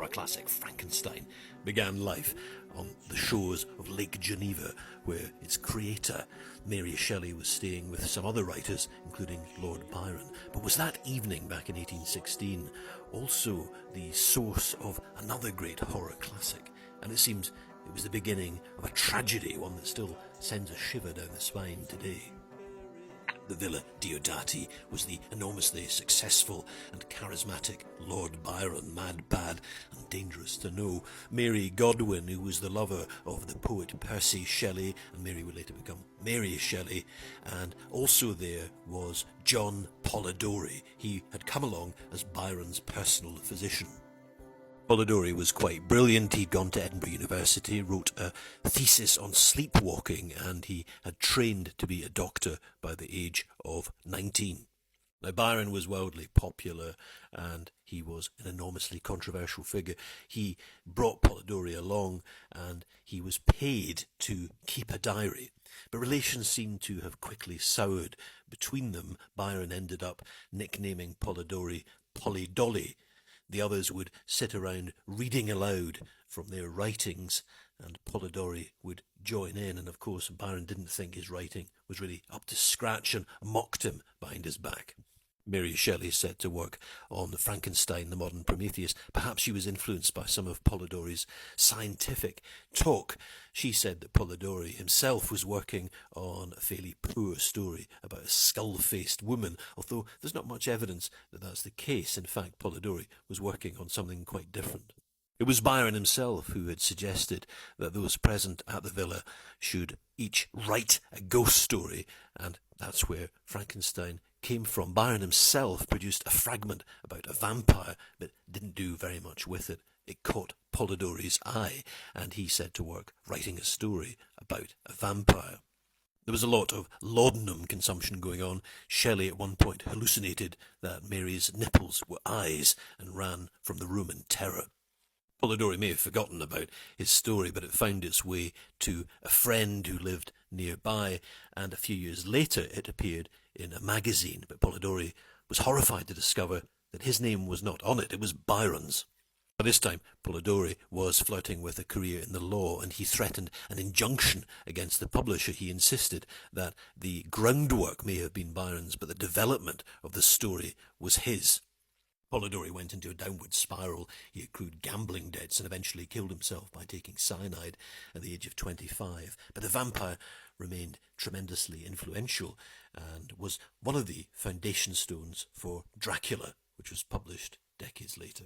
horror classic Frankenstein began life on the shores of Lake Geneva, where its creator, Mary Shelley, was staying with some other writers, including Lord Byron. But was that evening back in 1816 also the source of another great horror classic? And it seems it was the beginning of a tragedy, one that still sends a shiver down the spine today. The Villa Diodati was the enormously successful and charismatic Lord Byron, mad, bad and dangerous to know. Mary Godwin, who was the lover of the poet Percy Shelley, and Mary would later become Mary Shelley. And also there was John Polidori. He had come along as Byron's personal physician. Polidori was quite brilliant. He'd gone to Edinburgh University, wrote a thesis on sleepwalking, and he had trained to be a doctor by the age of 19. Now, Byron was wildly popular, and he was an enormously controversial figure. He brought Polidori along, and he was paid to keep a diary. But relations seem to have quickly soured between them. Byron ended up nicknaming Polidori Polly-Dolly. The others would sit around reading aloud from their writings, and Polidori would join in. And of course, Byron didn't think his writing was really up to scratch and mocked him behind his back. Mary Shelley set to work on Frankenstein, the modern Prometheus. Perhaps she was influenced by some of Polidori's scientific talk. She said that Polidori himself was working on a fairly poor story about a skull-faced woman, although there's not much evidence that that's the case. In fact, Polidori was working on something quite different. It was Byron himself who had suggested that those present at the villa should each write a ghost story, and that's where Frankenstein came from. Byron himself produced a fragment about a vampire, but didn't do very much with it. It caught Polidori's eye, and he set to work writing a story about a vampire. There was a lot of laudanum consumption going on. Shelley at one point hallucinated that Mary's nipples were eyes and ran from the room in terror. Polidori may have forgotten about his story, but it found its way to a friend who lived nearby, and a few years later it appeared in a magazine. But Polidori was horrified to discover that his name was not on it, it was Byron's. By this time, Polidori was flirting with a career in the law, and he threatened an injunction against the publisher. He insisted that the groundwork may have been Byron's, but the development of the story was his. Polidori went into a downward spiral. He accrued gambling debts and eventually killed himself by taking cyanide at the age of 25. But the vampire remained tremendously influential and was one of the foundation stones for Dracula, which was published decades later.